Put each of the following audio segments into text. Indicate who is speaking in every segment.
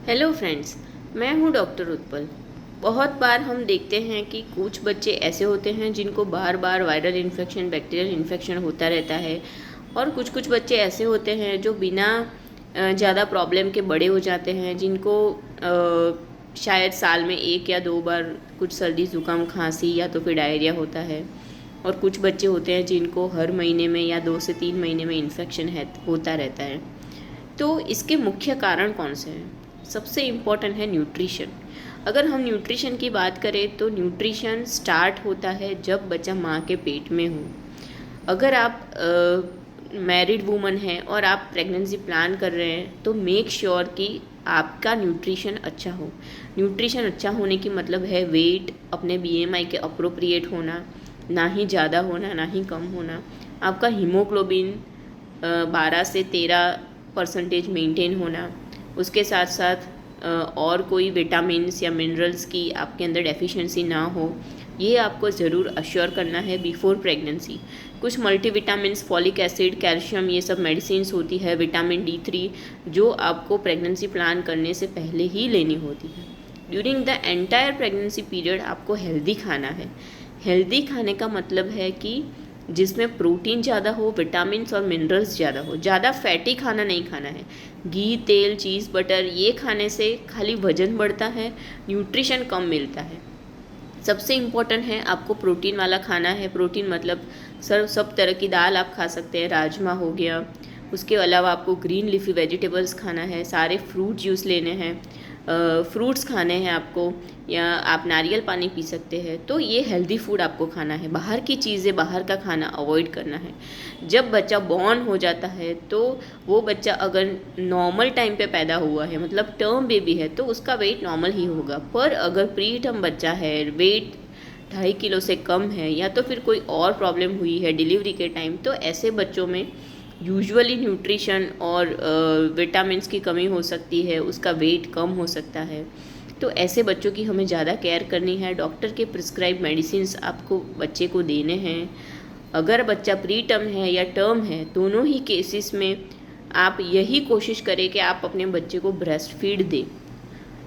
Speaker 1: Hello friends, मैं हूं doctor Utpal. बहुत बार हम देखते हैं कि कुछ बच्चे ऐसे होते हैं जिनको बार बार वायरल इन्फेक्शन, बैक्टीरियल इन्फेक्शन होता रहता है, और कुछ कुछ बच्चे ऐसे होते हैं जो बिना ज़्यादा प्रॉब्लम के बड़े हो जाते हैं, जिनको शायद साल में 1 या 2 बार कुछ सर्दी ज़ुकाम खांसी या तो फिर डायरिया होता है। और कुछ बच्चे होते हैं जिनको हर महीने में या 2 से 3 महीने में इन्फेक्शन होता रहता है। तो इसके मुख्य कारण कौन से हैं? सबसे इम्पॉर्टेंट है न्यूट्रिशन। अगर हम न्यूट्रिशन की बात करें तो न्यूट्रिशन स्टार्ट होता है जब बच्चा माँ के पेट में हो। अगर आप मैरिड वूमन हैं और आप प्रेगनेंसी प्लान कर रहे हैं तो मेक श्योर कि आपका न्यूट्रिशन अच्छा हो। न्यूट्रिशन अच्छा होने की मतलब है वेट अपने बीएमआई के अप्रोप्रिएट होना, ना ही ज़्यादा होना ना ही कम होना। आपका हीमोग्लोबिन 12 से 13% मेंटेन होना। उसके साथ साथ और कोई विटामिन्स या मिनरल्स की आपके अंदर डेफिशिएंसी ना हो, ये आपको ज़रूर अश्योर करना है बिफोर प्रेगनेंसी। कुछ मल्टीविटामिन्स, फॉलिक एसिड, कैल्शियम, ये सब मेडिसिन्स होती है, विटामिन D3, जो आपको प्रेगनेंसी प्लान करने से पहले ही लेनी होती है। During the entire pregnancy period आपको हेल्दी खाना है। हेल्दी खाने का मतलब है कि जिसमें प्रोटीन ज़्यादा हो, विटामिन्स और मिनरल्स ज़्यादा हो। ज़्यादा फैटी खाना नहीं खाना है। घी, तेल, चीज़, बटर ये खाने से खाली वजन बढ़ता है, न्यूट्रिशन कम मिलता है। सबसे इम्पोर्टेंट है आपको प्रोटीन वाला खाना है। प्रोटीन मतलब सब तरह की दाल आप खा सकते हैं, राजमा हो गया। उसके अलावा आपको ग्रीन लीफी वेजिटेबल्स खाना है, सारे फ्रूट जूस लेने हैं, फ्रूट्स खाने हैं आपको, या आप नारियल पानी पी सकते हैं। तो ये हेल्दी फूड आपको खाना है। बाहर की चीज़ें, बाहर का खाना अवॉइड करना है। जब बच्चा बॉर्न हो जाता है तो वो बच्चा अगर नॉर्मल टाइम पे पैदा हुआ है, मतलब टर्म बेबी है, तो उसका वेट नॉर्मल ही होगा। पर अगर प्री टर्म बच्चा है, वेट 2.5 किलो से कम है, या तो फिर कोई और प्रॉब्लम हुई है डिलीवरी के टाइम, तो ऐसे बच्चों में यूजुअली न्यूट्रिशन और विटामिन्स की कमी हो सकती है, उसका वेट कम हो सकता है। तो ऐसे बच्चों की हमें ज़्यादा केयर करनी है। डॉक्टर के प्रिस्क्राइब मेडिसिन्स आपको बच्चे को देने हैं। अगर बच्चा प्री टर्म है या टर्म है, दोनों ही केसेस में आप यही कोशिश करें कि आप अपने बच्चे को ब्रेस्ट फीड दें।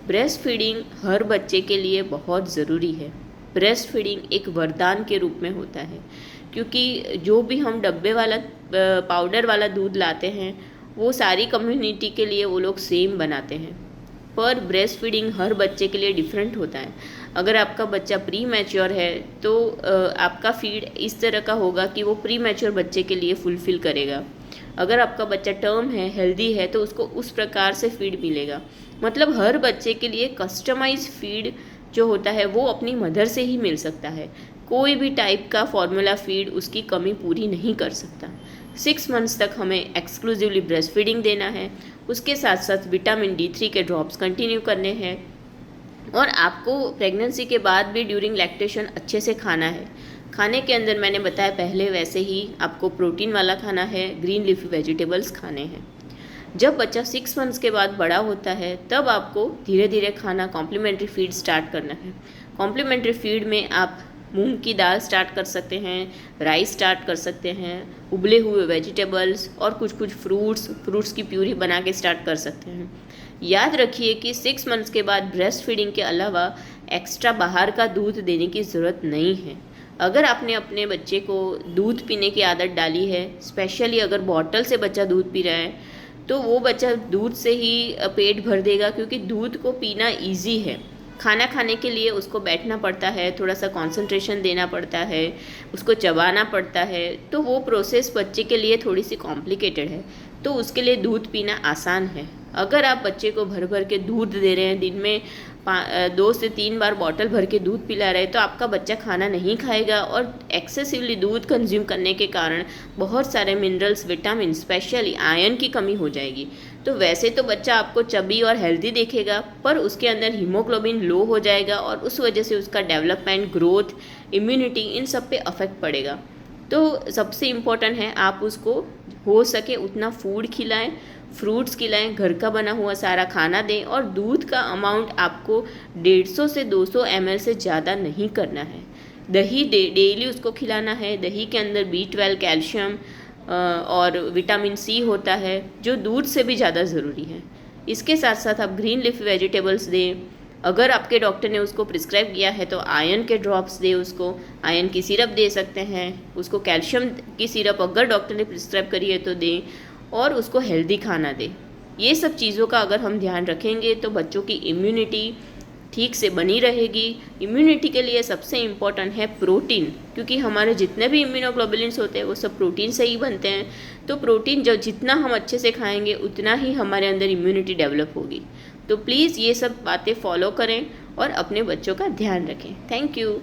Speaker 1: ब्रेस्ट फीडिंग हर बच्चे के लिए बहुत ज़रूरी है। ब्रेस्ट फीडिंग एक वरदान के रूप में होता है, क्योंकि जो भी हम डब्बे वाला पाउडर वाला दूध लाते हैं वो सारी कम्युनिटी के लिए वो लोग सेम बनाते हैं, पर ब्रेस्ट फीडिंग हर बच्चे के लिए डिफरेंट होता है। अगर आपका बच्चा प्री मैच्योर है तो आपका फीड इस तरह का होगा कि वो प्री मैच्योर बच्चे के लिए फुलफ़िल करेगा। अगर आपका बच्चा टर्म है, हेल्दी है, तो उसको उस प्रकार से फीड मिलेगा। मतलब हर बच्चे के लिए कस्टमाइज फीड जो होता है वो अपनी मदर से ही मिल सकता है। कोई भी टाइप का फॉर्मूला फीड उसकी कमी पूरी नहीं कर सकता। 6 मंथ्स तक हमें एक्सक्लूसिवली ब्रेस्ट फीडिंग देना है। उसके साथ साथ विटामिन D3 के ड्रॉप्स कंटिन्यू करने हैं। और आपको प्रेगनेंसी के बाद भी ड्यूरिंग लैक्टेशन अच्छे से खाना है। खाने के अंदर मैंने बताया पहले वैसे ही आपको प्रोटीन वाला खाना है, ग्रीन लीफी वेजिटेबल्स खाने हैं। जब बच्चा 6 मंथ्स के बाद बड़ा होता है तब आपको धीरे धीरे खाना कॉम्प्लीमेंट्री फीड स्टार्ट करना है। कॉम्प्लीमेंट्री फीड में आप मूंग की दाल स्टार्ट कर सकते हैं, राइस स्टार्ट कर सकते हैं, उबले हुए वेजिटेबल्स और कुछ कुछ फ्रूट्स की प्यूरी बना के स्टार्ट कर सकते हैं। याद रखिए कि 6 मंथ्स के बाद ब्रेस्ट फीडिंग के अलावा एक्स्ट्रा बाहर का दूध देने की ज़रूरत नहीं है। अगर आपने अपने बच्चे को दूध पीने की आदत डाली है, स्पेशली अगर बॉटल से बच्चा दूध पी रहा है, तो वो बच्चा दूध से ही पेट भर देगा, क्योंकि दूध को पीना इजी है। खाना खाने के लिए उसको बैठना पड़ता है, थोड़ा सा कंसंट्रेशन देना पड़ता है, उसको चबाना पड़ता है, तो वो प्रोसेस बच्चे के लिए थोड़ी सी कॉम्प्लिकेटेड है। तो उसके लिए दूध पीना आसान है। अगर आप बच्चे को भर भर के दूध दे रहे हैं, दिन में 2 से 3 बार बॉटल भर के दूध पिला रहे हैं, तो आपका बच्चा खाना नहीं खाएगा, और एक्सेसिवली दूध कंज्यूम करने के कारण बहुत सारे मिनरल्स, विटामिन, स्पेशली आयरन की कमी हो जाएगी। तो वैसे तो बच्चा आपको चबी और हेल्दी देखेगा, पर उसके अंदर हीमोग्लोबिन लो हो जाएगा और उस वजह से उसका डेवलपमेंट, ग्रोथ, इम्यूनिटी, इन सब पे अफेक्ट पड़ेगा। तो सबसे इम्पोर्टेंट है आप उसको हो सके उतना फूड खिलाएं, फ्रूट्स खिलाएं, घर का बना हुआ सारा खाना दें, और दूध का अमाउंट आपको 150 से 200 ml से ज़्यादा नहीं करना है। दही डेली उसको खिलाना है। दही के अंदर B12, कैल्शियम और विटामिन C होता है, जो दूध से भी ज़्यादा ज़रूरी है। इसके साथ साथ आप ग्रीन लीफी वेजिटेबल्स दें। अगर आपके डॉक्टर ने उसको प्रिस्क्राइब किया है तो आयरन के ड्रॉप्स दे, उसको आयरन की सिरप दे सकते हैं, उसको कैल्शियम की सिरप अगर डॉक्टर ने प्रिस्क्राइब करी है तो दें, और उसको हेल्दी खाना दें। ये सब चीज़ों का अगर हम ध्यान रखेंगे तो बच्चों की इम्यूनिटी ठीक से बनी रहेगी। इम्यूनिटी के लिए सबसे इम्पॉर्टेंट है प्रोटीन, क्योंकि हमारे जितने भी इम्यूनोग्लोबुलिन्स होते हैं वो सब प्रोटीन से ही बनते हैं। तो प्रोटीन जो जितना हम अच्छे से खाएंगे उतना ही हमारे अंदर इम्यूनिटी डेवलप होगी। तो प्लीज़ ये सब बातें फॉलो करें और अपने बच्चों का ध्यान रखें। Thank you.